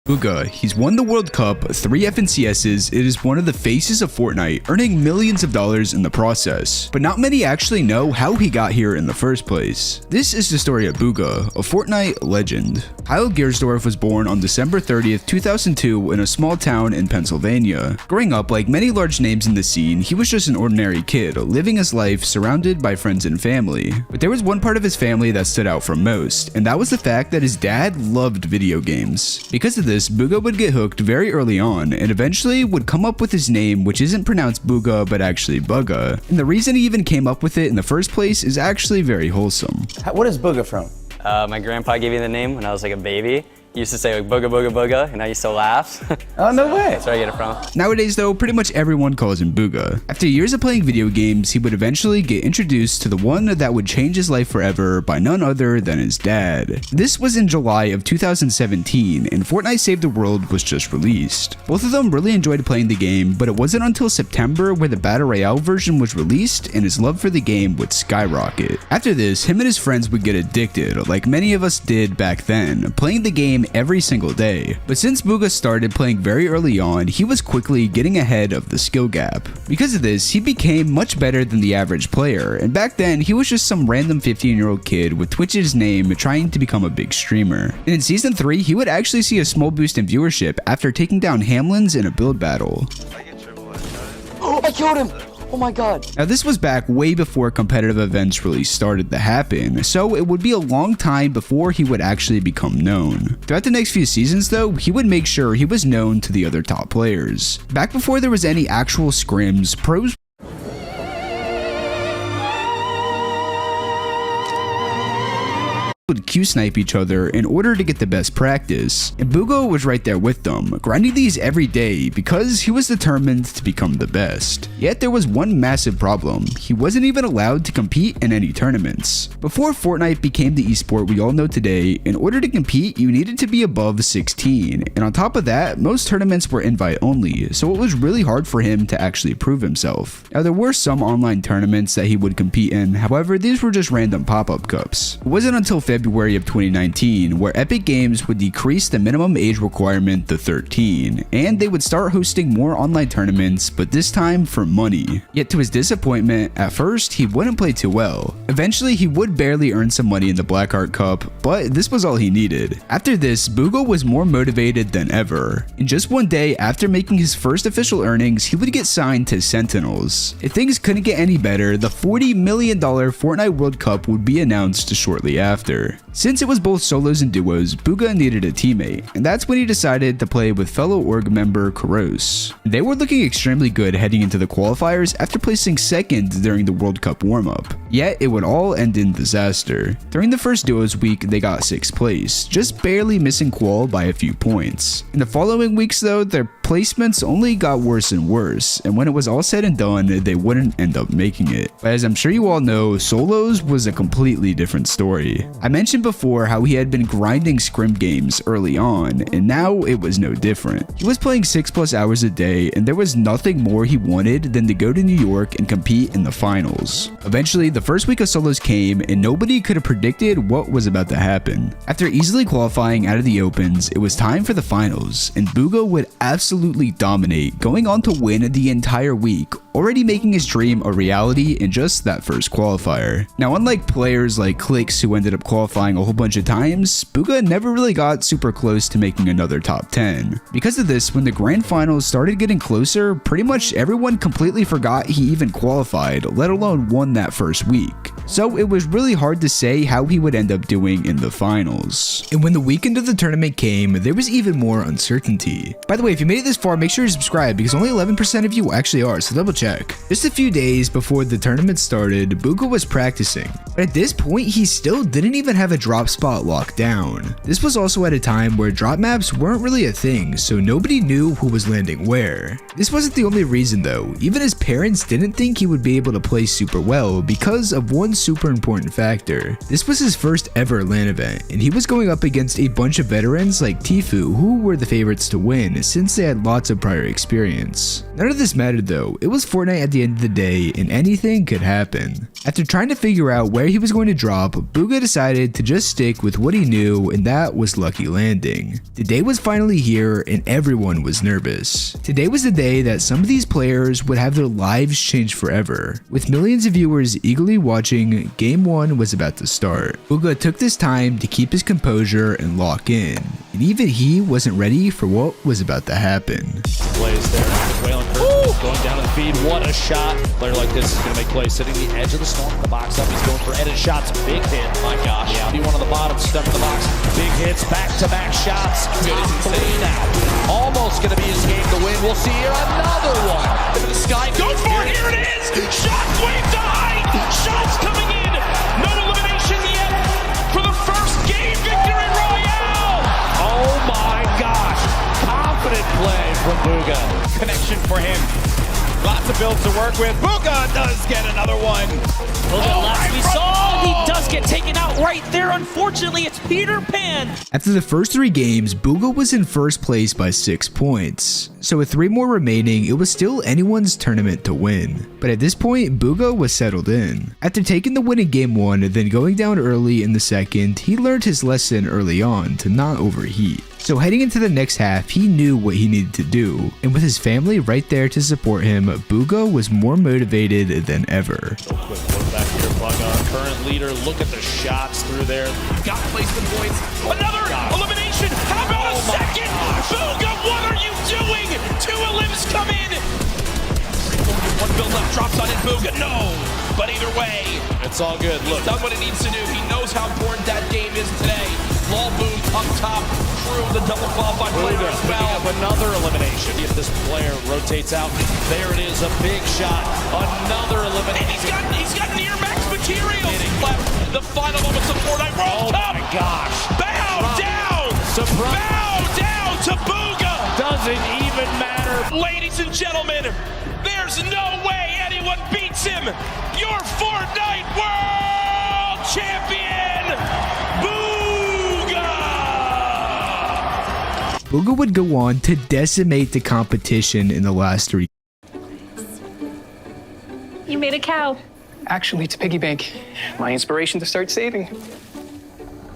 Bugah, he's won the World Cup, 3 FNCSs, it is one of the faces of Fortnite, earning millions of dollars in the process. But not many actually know how he got here in the first place. This is the story of Bugah, a Fortnite legend. Kyle Giersdorf was born on December 30th, 2002 in a small town in Pennsylvania. Growing up, like many large names in the scene, he was just an ordinary kid, living his life surrounded by friends and family. But there was one part of his family that stood out from most, and that was the fact that his dad loved video games. Because of this, Bugah would get hooked very early on and eventually would come up with his name, which isn't pronounced Bugah but actually Bugah. And the reason he even came up with it in the first place is actually very wholesome. What is Bugah from? My grandpa gave me the name when I was like a baby. He used to say like booga booga booga, and I used to laugh. Oh, no way. That's where I get it from. Nowadays though, pretty much everyone calls him Bugah. After years of playing video games, he would eventually get introduced to the one that would change his life forever by none other than his dad. This was in July of 2017, and Fortnite Save the World was just released. Both of them really enjoyed playing the game, but it wasn't until September where the Battle Royale version was released and his love for the game would skyrocket. After this, him and his friends would get addicted, like many of us did back then, playing the game every single day. But since Bugah started playing very early on, he was quickly getting ahead of the skill gap. Because of this, he became much better than the average player, and back then he was just some random 15-year-old kid with Twitch's name trying to become a big streamer. And in season 3, he would actually see a small boost in viewership after taking down Hamlins in a build battle. Oh, I killed him! Oh my god. Now this was back way before competitive events really started to happen, so it would be a long time before he would actually become known. Throughout the next few seasons though, he would make sure he was known to the other top players. Back before there was any actual scrims, pros would Q-snipe each other in order to get the best practice, and Bugah was right there with them, grinding these every day because he was determined to become the best. Yet there was one massive problem: he wasn't even allowed to compete in any tournaments. Before Fortnite became the esport we all know today, in order to compete you needed to be above 16, and on top of that, most tournaments were invite only, so it was really hard for him to actually prove himself. Now there were some online tournaments that he would compete in, however these were just random pop-up cups. It wasn't until February of 2019 where Epic Games would decrease the minimum age requirement to 13, and they would start hosting more online tournaments, but this time for money. Yet to his disappointment, at first he wouldn't play too well. Eventually he would barely earn some money in the Blackheart Cup, but this was all he needed. After this, Bugah was more motivated than ever. In just one day after making his first official earnings, he would get signed to Sentinels. If things couldn't get any better, the $40 million Fortnite World Cup would be announced shortly after. Since it was both solos and duos, Bugah needed a teammate, and that's when he decided to play with fellow org member Karos. They were looking extremely good heading into the qualifiers after placing second during the World Cup warm-up. Yet it would all end in disaster. During the first duos week, they got 6th place, just barely missing qual by a few points. In the following weeks though, their placements only got worse and worse, and when it was all said and done, they wouldn't end up making it. But as I'm sure you all know, solos was a completely different story. I mentioned before how he had been grinding scrim games early on, and now it was no different. He was playing 6+ hours a day, and there was nothing more he wanted than to go to New York and compete in the finals. Eventually, the first week of solos came, and nobody could have predicted what was about to happen. After easily qualifying out of the opens, it was time for the finals, and Bugah would absolutely dominate, going on to win the entire week, already making his dream a reality in just that first qualifier. Now, unlike players like Clicks who ended up qualifying a whole bunch of times, Bugah never really got super close to making another top 10. Because of this, when the grand finals started getting closer, pretty much everyone completely forgot he even qualified, let alone won that first week. So it was really hard to say how he would end up doing in the finals. And when the weekend of the tournament came, there was even more uncertainty. By the way, if you made it this far, make sure you subscribe because only 11% of you actually are, so double check. Just a few days before the tournament started, Bugah was practicing. But at this point, he still didn't even have a drop spot locked down. This was also at a time where drop maps weren't really a thing, so nobody knew who was landing where. This wasn't the only reason though. Even his parents didn't think he would be able to play super well because of one super important factor. This was his first ever LAN event, and he was going up against a bunch of veterans like Tfue who were the favorites to win since they had lots of prior experience. None of this mattered though. It was Fortnite at the end of the day, and anything could happen. After trying to figure out where he was going to drop, Bugah decided to just stick with what he knew, and that was Lucky Landing. The day was finally here, and everyone was nervous. Today was the day that some of these players would have their lives changed forever. With millions of viewers eagerly watching, Game 1 was about to start. Bugah took this time to keep his composure and lock in, and even he wasn't ready for what was about to happen. Plays there, Whalen going down to the feed, what a shot. A player like this is going to make plays, sitting the edge of the storm, the box up, he's going for edit shots, big hit, my gosh. Yeah, be one on the bottom, step in the box, big hits, back-to-back shots, top three now. Almost going to be his game to win, we'll see here another one. Into the sky, go for it, here it is! Shockwave to height, shots coming in, no elimination yet for the first game victory royale! Oh my gosh, confident play from Bugah. Connection for him. Lots of builds to work with. Bugah does get another one. We saw he does get taken out right there. Unfortunately, it's Peter Pan. After the first 3 games, Bugah was in first place by 6 points. So with 3 more remaining, it was still anyone's tournament to win. But at this point, Bugah was settled in. After taking the win in game 1 and then going down early in the second, he learned his lesson early on to not overheat. So heading into the next half, he knew what he needed to do, and with his family right there to support him, Bugah was more motivated than ever. So quick look back here, Bugah, current leader, look at the shots through there. Got placement points. Another elimination. How about a second? Bugah, what are you doing? 2 elims come in. One build up, drops on it. Bugah, no. But either way, It's all good. Look, he's done what he needs to do. He knows how important that game is today. Lol Boom up top. True, the double qualified player Bugah as picking well. up another elimination. If this player rotates out, there it is, a big shot. Another And elimination. he's got near max materials left. The final moments of Fortnite World Oh Cup. my gosh. Bow down. Surprise. Bow down to Bugah. Doesn't even matter. Ladies and gentlemen, there's no way anyone beats him. Your Fortnite World Champion, Bugah! Bugah would go on to decimate the competition in the last 3 You made a cow. Actually, it's a piggy bank. My inspiration to start saving.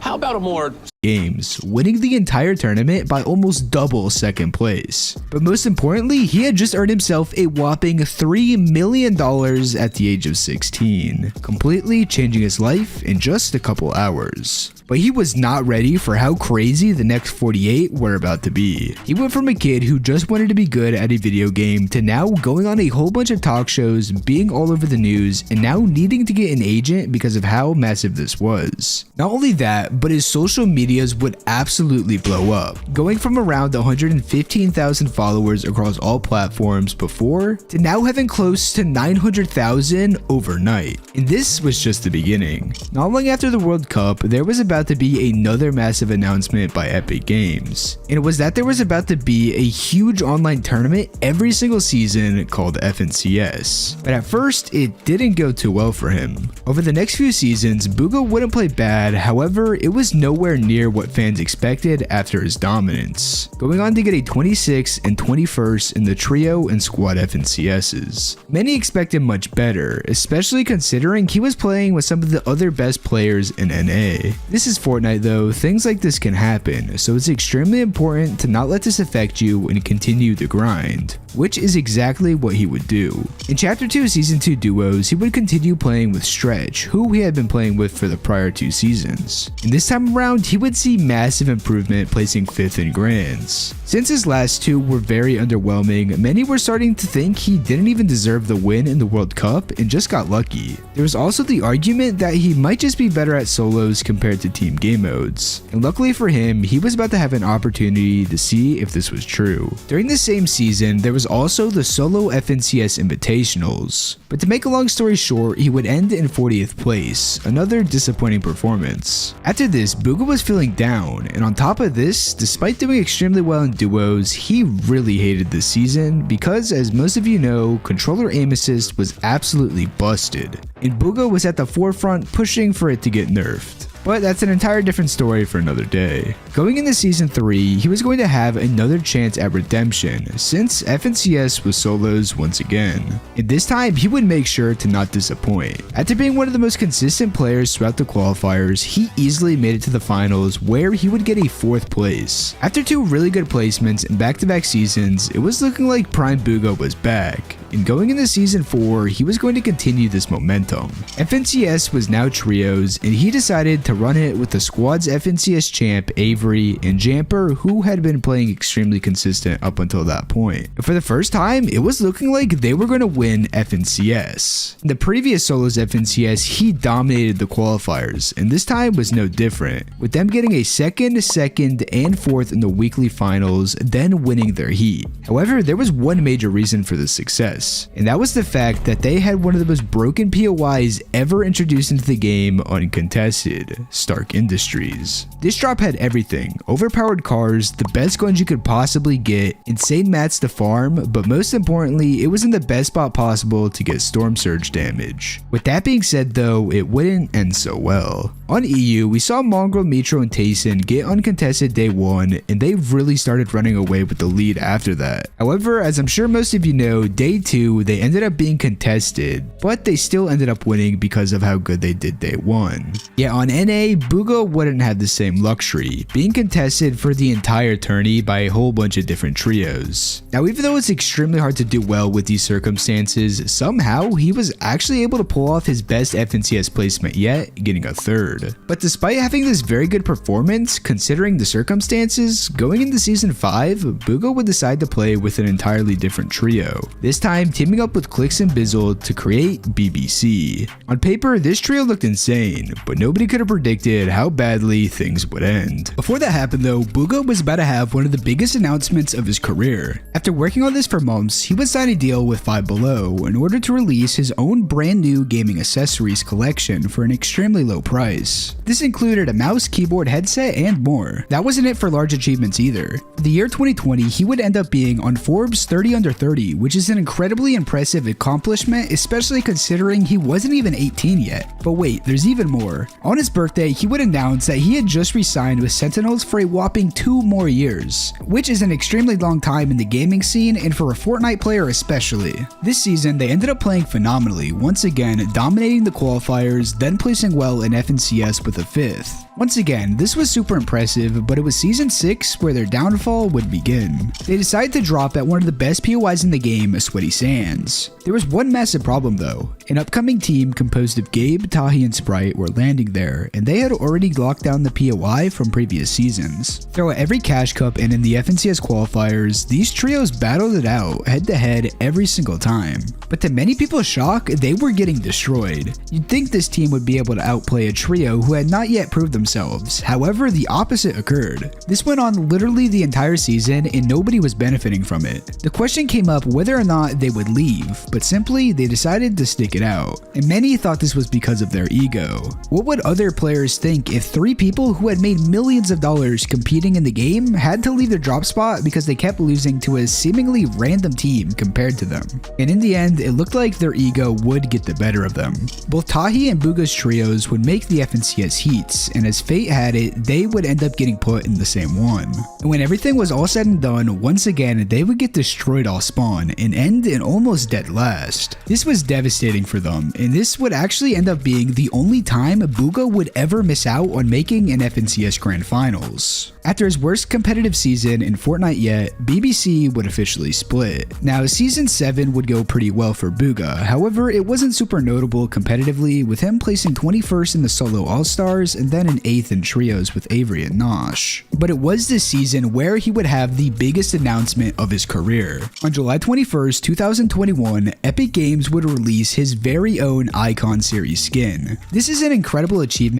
How about a more games, winning the entire tournament by almost double second place. But most importantly, he had just earned himself a whopping $3 million at the age of 16, completely changing his life in just a couple hours. But he was not ready for how crazy the next 48 were about to be. He went from a kid who just wanted to be good at a video game to now going on a whole bunch of talk shows, being all over the news, and now needing to get an agent because of how massive this was. Not only that, but his social medias would absolutely blow up, going from around 115,000 followers across all platforms before to now having close to 900,000 overnight. And this was just the beginning. Not long after the World Cup, there was about to be another massive announcement by Epic Games, and it was that there was about to be a huge online tournament every single season called FNCS. But at first, it didn't go too well for him. Over the next few seasons, Bugah wouldn't play bad, however, it was nowhere near what fans expected after his dominance, going on to get a 26th and 21st in the trio and squad FNCSs. Many expected much better, especially considering he was playing with some of the other best players in NA. This is Fortnite though, things like this can happen, so it's extremely important to not let this affect you and continue the grind, which is exactly what he would do. In Chapter 2 Season 2 duos, he would continue playing with Stretch, who he had been playing with for the prior 2 seasons. And this time around, he would see massive improvement, placing 5th in Grands. Since his last 2 were very underwhelming, many were starting to think he didn't even deserve the win in the World Cup and just got lucky. There was also the argument that he might just be better at solos compared to team game modes. And luckily for him, he was about to have an opportunity to see if this was true. During the same season, there was also the solo FNCS Invitationals. But to make a long story short, he would end in 40th place, another disappointing performance. After this, Bugah was feeling down, and on top of this, despite doing extremely well in duos, he really hated this season because, as most of you know, controller aim assist was absolutely busted, and Bugah was at the forefront pushing for it to get nerfed. But that's an entire different story for another day. Going into Season 3, he was going to have another chance at redemption, since FNCS was solos once again. And this time, he would make sure to not disappoint. After being one of the most consistent players throughout the qualifiers, he easily made it to the finals, where he would get a 4th place. After 2 really good placements in back-to-back seasons, it was looking like Prime Bugah was back. And going into Season 4, he was going to continue this momentum. FNCS was now trios, and he decided to run it with the squad's FNCS champ Avery and Jamper, who had been playing extremely consistent up until that point. And for the first time, it was looking like they were going to win FNCS. In the previous solos FNCS, he dominated the qualifiers, and this time was no different, with them getting a second, and 4th in the weekly finals, then winning their heat. However, there was one major reason for this success, and that was the fact that they had one of the most broken POIs ever introduced into the game uncontested, Stark Industries. This drop had everything: overpowered cars, the best guns you could possibly get, insane mats to farm, but most importantly, it was in the best spot possible to get storm surge damage. With that being said though, it wouldn't end so well. On EU, we saw Mongrel, Mitro, and Tayson get uncontested day 1, and they really started running away with the lead after that. However, as I'm sure most of you know, day 2, they ended up being contested, but they still ended up winning because of how good they did day 1. Yet on NA, Bugah wouldn't have the same luxury, being contested for the entire tourney by a whole bunch of different trios. Now, even though it's extremely hard to do well with these circumstances, somehow he was actually able to pull off his best FNCS placement yet, getting a 3rd. But despite having this very good performance, considering the circumstances, going into Season 5, Bugah would decide to play with an entirely different trio, this time teaming up with Clix and Bizzle to create BBC. On paper, this trio looked insane, but nobody could have predicted how badly things would end. Before that happened though, Bugah was about to have one of the biggest announcements of his career. After working on this for months, he would sign a deal with Five Below in order to release his own brand new gaming accessories collection for an extremely low price. This included a mouse, keyboard, headset, and more. That wasn't it for large achievements either. For the year 2020, he would end up being on Forbes 30 Under 30, which is an incredibly impressive accomplishment, especially considering he wasn't even 18 yet. But wait, there's even more. On his birthday, he would announce that he had just re-signed with Sentinels for a whopping 2 more years, which is an extremely long time in the gaming scene and for a Fortnite player especially. This season, they ended up playing phenomenally, once again dominating the qualifiers, then placing well in FNCS with a 5th. Once again, this was super impressive, but it was Season 6 where their downfall would begin. They decided to drop at one of the best POIs in the game, Sweaty Sands. There was one massive problem though. An upcoming team composed of Gabe, Tahi, and Sprite were landing there, and they had already locked down the POI from previous seasons. Throughout every Cash Cup and in the FNCS qualifiers, these trios battled it out head to head every single time. But to many people's shock, they were getting destroyed. You'd think this team would be able to outplay a trio who had not yet proved themselves. However, the opposite occurred. This went on literally the entire season and nobody was benefiting from it. The question came up whether or not they would leave, but simply they decided to stick it out. And many thought this was because of their ego. What would other players think if 3 people who had made millions of dollars competing in the game had to leave their drop spot because they kept losing to a seemingly random team compared to them? And in the end, it looked like their ego would get the better of them. Both Tahi and Bugah's trios would make the FNCS heats, and as fate had it, they would end up getting put in the same one. And when everything was all said and done, once again, they would get destroyed off spawn and end in almost dead last. This was devastating for them, and this would actually end up being the only time Bugah would ever miss out on making an FNCS Grand Finals. After his worst competitive season in Fortnite yet, BBC would officially split. Now, Season 7 would go pretty well for Bugah, however, it wasn't super notable competitively, with him placing 21st in the solo All-Stars and then an 8th in trios with Avery and Nosh. But it was this season where he would have the biggest announcement of his career. On July 21st, 2021, Epic Games would release his very own Icon Series skin. This is an incredible achievement.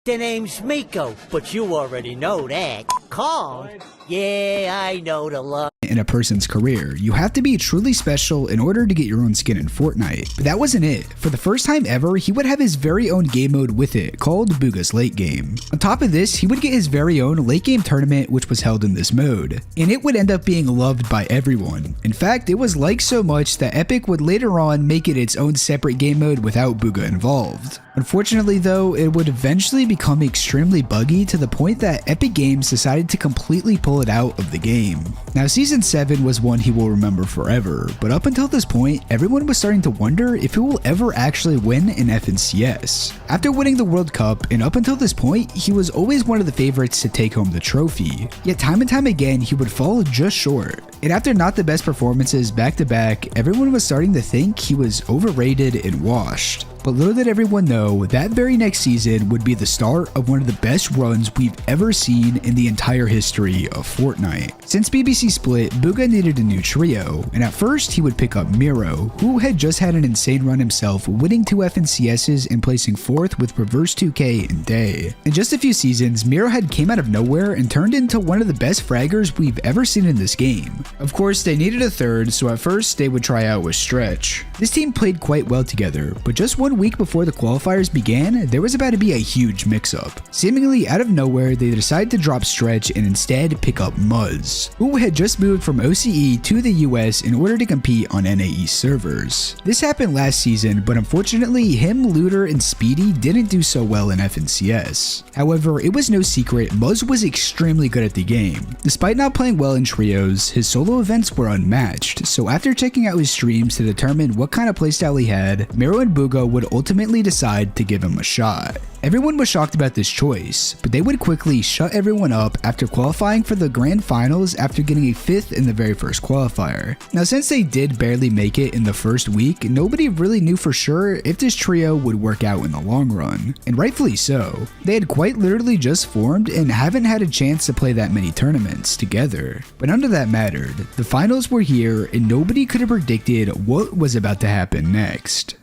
The name's Miko, but you already know that. Called? Yeah, I know the love. In a person's career, you have to be truly special in order to get your own skin in Fortnite. But that wasn't it. For the first time ever, he would have his very own game mode with it, called Bugah's Late Game. On top of this, he would get his very own late game tournament which was held in this mode, and it would end up being loved by everyone. In fact, it was liked so much that Epic would later on make it its own separate game mode without Bugah involved. Unfortunately though, it would eventually become extremely buggy to the point that Epic Games decided to completely pull it out of the game. Now Season 7 was one he will remember forever, but up until this point, everyone was starting to wonder if he will ever actually win an FNCS. After winning the World Cup, and up until this point, he was always one of the favorites to take home the trophy, yet time and time again he would fall just short. And after not the best performances back to back, everyone was starting to think he was overrated and washed. But little did everyone know, that very next season would be the start of one of the best runs we've ever seen in the entire history of Fortnite. Since BBC split, Bugah needed a new trio, and at first he would pick up Miro, who had just had an insane run himself, winning 2 FNCSs and placing 4th with Reverse 2K and Day. In just a few seasons, Miro had came out of nowhere and turned into one of the best fraggers we've ever seen in this game. Of course, they needed a third, so at first they would try out with Stretch. This team played quite well together, but just one week before the qualifiers began, there was about to be a huge mix-up. Seemingly out of nowhere, they decided to drop Stretch and instead pick up Muzz, who had just moved from OCE to the US in order to compete on NAE servers. This happened last season, but unfortunately him, Looter, and Speedy didn't do so well in FNCS. However, it was no secret Muzz was extremely good at the game. Despite not playing well in trios, his solo events were unmatched, so after checking out his streams to determine what kind of playstyle he had, Miro and Bugah would ultimately decide to give him a shot. Everyone was shocked about this choice, but they would quickly shut everyone up after qualifying for the grand finals after getting a 5th in the very first qualifier. Now since they did barely make it in the first week, nobody really knew for sure if this trio would work out in the long run, and rightfully so. They had quite literally just formed and haven't had a chance to play that many tournaments together. But none of that mattered. The finals were here and nobody could have predicted what was about to happen next.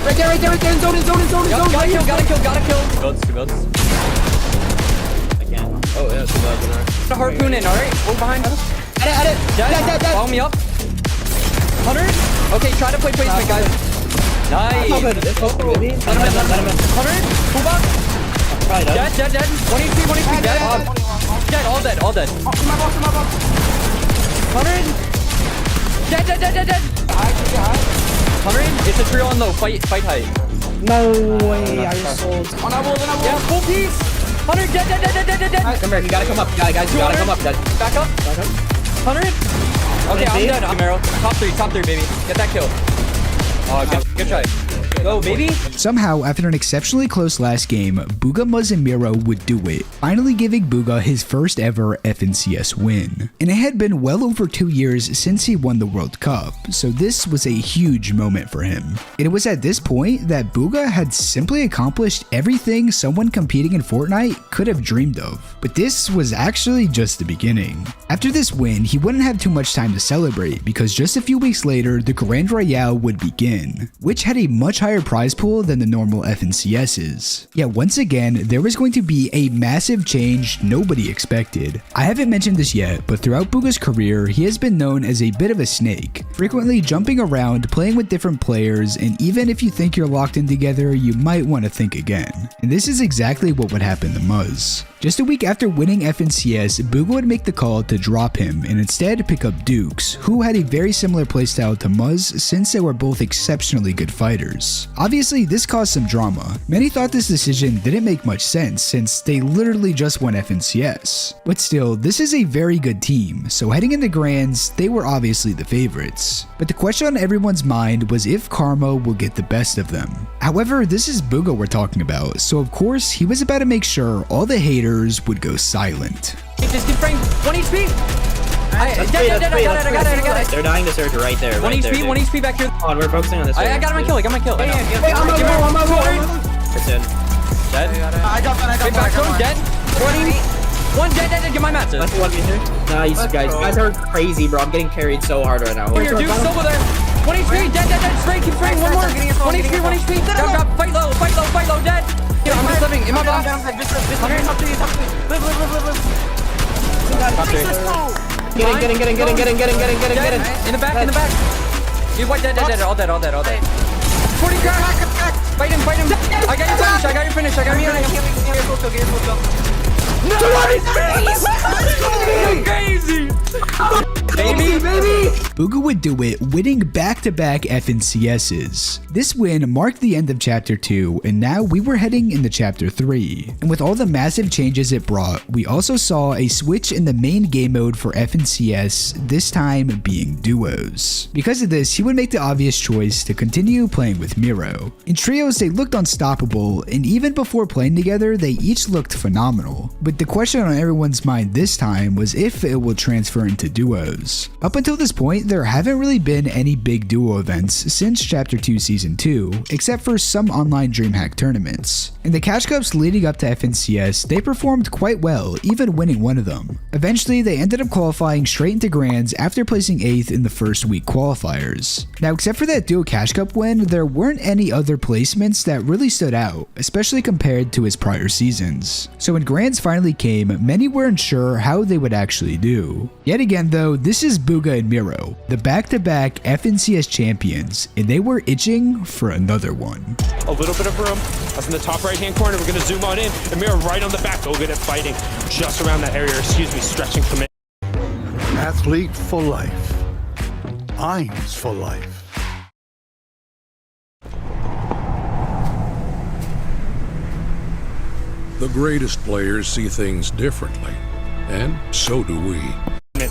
Right there, in zone. Gotta kill. Goats. I can't. Oh, yeah, so bad. Put a harpoon in, alright? We're behind. At it. Dead. Follow me up. 100. Okay, try to play placement, guys. Nice. It's okay, baby. Let him in. 100. Pull back. Probably dead. Dead. 1 HP, dead. All dead. My box. 100. Dead. 100. It's a trio on low. Fight height. No way. I just sold. On I will. Yeah, full piece. 100. Dead. Come here. You gotta come up. Guys. You gotta come up. Dead. Back up. 100. Okay, I'm dead. I'm arrow. Top three, baby. Get that kill. Oh, good try. Go, baby. Somehow, after an exceptionally close last game, Bugah, Muzz, and Miro would do it, finally giving Bugah his first ever FNCS win. And it had been well over 2 years since he won the World Cup, so this was a huge moment for him. And it was at this point that Bugah had simply accomplished everything someone competing in Fortnite could have dreamed of. But this was actually just the beginning. After this win, he wouldn't have too much time to celebrate because just a few weeks later, the Grand Royale would begin, which had a much higher prize pool than the normal FNCSs. Yet once again, there was going to be a massive change nobody expected. I haven't mentioned this yet, but throughout Bugah's career, he has been known as a bit of a snake, frequently jumping around, playing with different players, and even if you think you're locked in together, you might want to think again. And this is exactly what would happen to Muzz. Just a week after winning FNCS, Bugah would make the call to drop him and instead pick up Dukes, who had a very similar playstyle to Muzz since they were both exceptionally good fighters. Obviously, this caused some drama. Many thought this decision didn't make much sense since they literally just won FNCS. But still, this is a very good team, so heading into Grands, they were obviously the favorites. But the question on everyone's mind was if Karma will get the best of them. However, this is Bugah we're talking about, so of course, he was about to make sure all the haters would go silent. Just get framed. 1 HP. I got it. They're dying to surge right there. 1 HP back here. Come on, we're focusing on this. I got my kill. Hey, I'm It's in. Dead. I got Back zone. Dead. 20. 1 dead. Get my mats. That's 1 meter. Nice, guys. You guys are crazy, bro. I'm getting carried so hard right now. Here, dude. Still there. 1 HP. Dead. Straight. Keep spraying. One more. 1 HP. Drop. Fight low. Dead. I'm just living in my box. Talk to you. Live. Get in. In the back. He's white. Dead. All dead. 40 crack. Fight him. I got your finish. No! Crazy! Baby! Bugah would do it, winning back-to-back FNCSs. This win marked the end of Chapter 2, and now we were heading into Chapter 3. And with all the massive changes it brought, we also saw a switch in the main game mode for FNCS, this time being duos. Because of this, he would make the obvious choice to continue playing with Miro. In trios, they looked unstoppable, and even before playing together, they each looked phenomenal. But the question on everyone's mind this time was if it will transfer into duos. Up until this point, there haven't really been any big duo events since Chapter 2 Season 2, except for some online DreamHack tournaments. In the Cash Cups leading up to FNCS, they performed quite well, even winning one of them. Eventually, they ended up qualifying straight into Grands after placing 8th in the first week qualifiers. Now, except for that duo Cash Cup win, there weren't any other placements that really stood out, especially compared to his prior seasons. So when Grands finally came, many weren't sure how they would actually do. Yet again though, this is Bugah and Miro, the back-to-back FNCS champions, and they were itching for another one. A little bit of room. That's in the top right-hand corner. We're going to zoom on in. And Miro right on the back. Go good at fighting just around that area. Excuse me, stretching from it. Athlete for life. Eins for life. The greatest players see things differently, and so do we.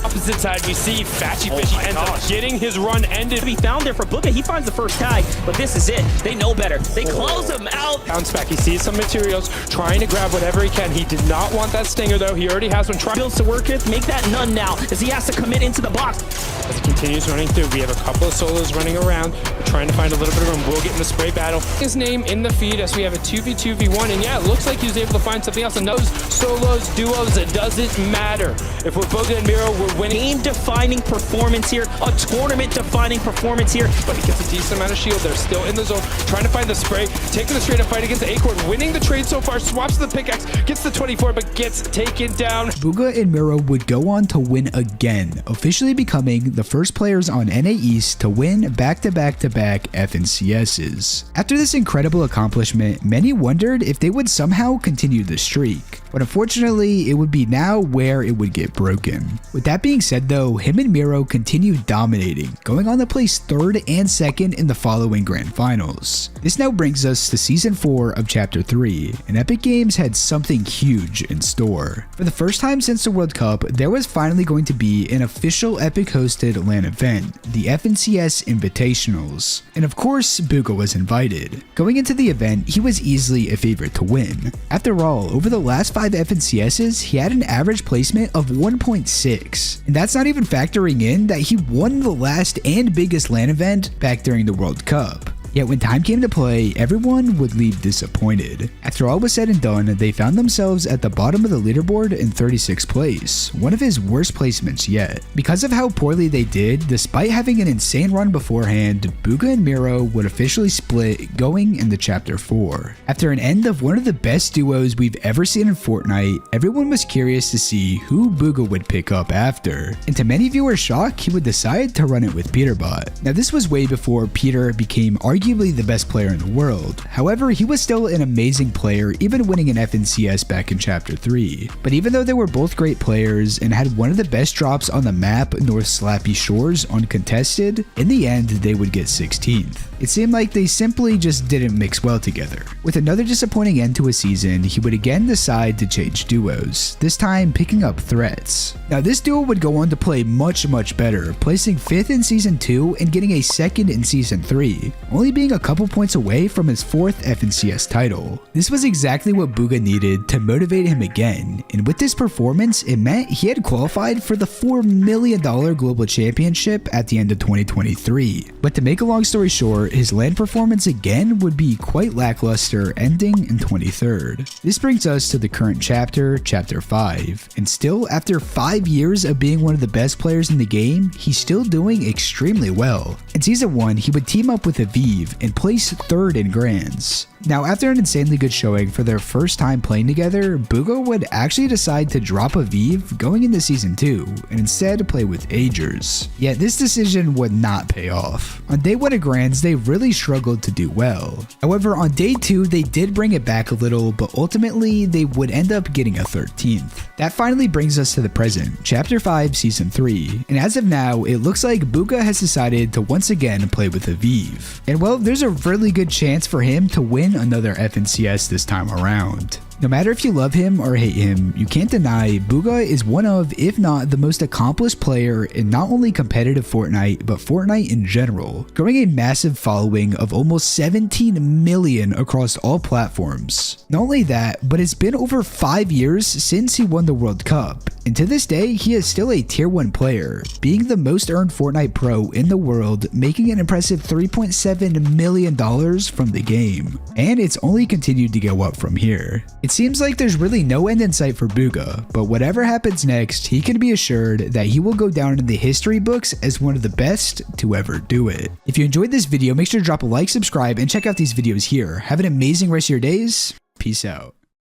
Opposite side, we see Fatchy Fishy ends up getting his run ended. To be found there for Bugah, he finds the first tag, but this is it. They know better. They close him out. Bounce back, he sees some materials, trying to grab whatever he can. He did not want that stinger though. He already has one. Builds to work with, make that none now, as he has to commit into the box. As he continues running through, we have a couple of solos running around. We're trying to find a little bit of room. We'll get in the spray battle. His name in the feed as we have a 2v2v1, and yeah, it looks like he was able to find something else. And those solos, duos, it doesn't matter. If we're Bugah and Miro, we're winning. Game-defining performance here, a tournament-defining performance here. But he gets a decent amount of shield. They're still in the zone, trying to find the spray, taking the straight up fight against the Acorn, winning the trade so far, swaps the pickaxe, gets the 24, but gets taken down. Bugah and Miro would go on to win again, officially becoming the first players on NA East to win back-to-back-to-back FNCSs. After this incredible accomplishment, many wondered if they would somehow continue the streak. But unfortunately, it would be now where it would get broken. With that being said though, him and Miro continued dominating, going on to place 3rd and 2nd in the following Grand Finals. This now brings us to Season 4 of Chapter 3, and Epic Games had something huge in store. For the first time since the World Cup, there was finally going to be an official Epic-hosted LAN event, the FNCS Invitationals. And of course, Bugah was invited. Going into the event, he was easily a favorite to win. After all, over the last 5 FNCSs, he had an average placement of 1.6. And that's not even factoring in that he won the last and biggest LAN event back during the World Cup. Yet when time came to play, everyone would leave disappointed. After all was said and done, they found themselves at the bottom of the leaderboard in 36th place, one of his worst placements yet. Because of how poorly they did, despite having an insane run beforehand, Bugah and Miro would officially split going into Chapter 4. After an end of one of the best duos we've ever seen in Fortnite, everyone was curious to see who Bugah would pick up after. And to many viewers' shock, he would decide to run it with Peterbot. Now this was way before Peter became arguably the best player in the world. However, he was still an amazing player, even winning an FNCS back in Chapter 3. But even though they were both great players and had one of the best drops on the map, North Slappy Shores, uncontested, in the end they would get 16th. It seemed like they simply just didn't mix well together. With another disappointing end to a season, he would again decide to change duos, this time picking up Threats. Now this duo would go on to play much better, placing 5th in Season 2 and getting a 2nd in Season 3, only being a couple points away from his 4th FNCS title. This was exactly what Bugah needed to motivate him again, and with this performance, it meant he had qualified for the $4 million Global Championship at the end of 2023. But to make a long story short, his LAN performance again would be quite lackluster, ending in 23rd. This brings us to the current chapter, Chapter 5, and still after 5 years of being one of the best players in the game, he's still doing extremely well. In Season 1, he would team up with Aviv and place 3rd in Grands. Now, after an insanely good showing for their first time playing together, Bugah would actually decide to drop Aviv going into Season 2 and instead play with Agers. Yet this decision would not pay off. On day 1 of Grands, they really struggled to do well. However, on day 2, they did bring it back a little, but ultimately they would end up getting a 13th. That finally brings us to the present, Chapter 5, Season 3, and as of now, it looks like Bugah has decided to once again play with Aviv. And well, there's a really good chance for him to win another FNCS this time around. No matter if you love him or hate him, you can't deny Bugah is one of, if not the most accomplished player in not only competitive Fortnite, but Fortnite in general, growing a massive following of almost 17 million across all platforms. Not only that, but it's been over 5 years since he won the World Cup, and to this day, he is still a tier 1 player, being the most earned Fortnite pro in the world, making an impressive $3.7 million from the game. And it's only continued to go up from here. It seems like there's really no end in sight for Bugah, but whatever happens next, he can be assured that he will go down in the history books as one of the best to ever do it. If you enjoyed this video, make sure to drop a like, subscribe, and check out these videos here. Have an amazing rest of your days. Peace out.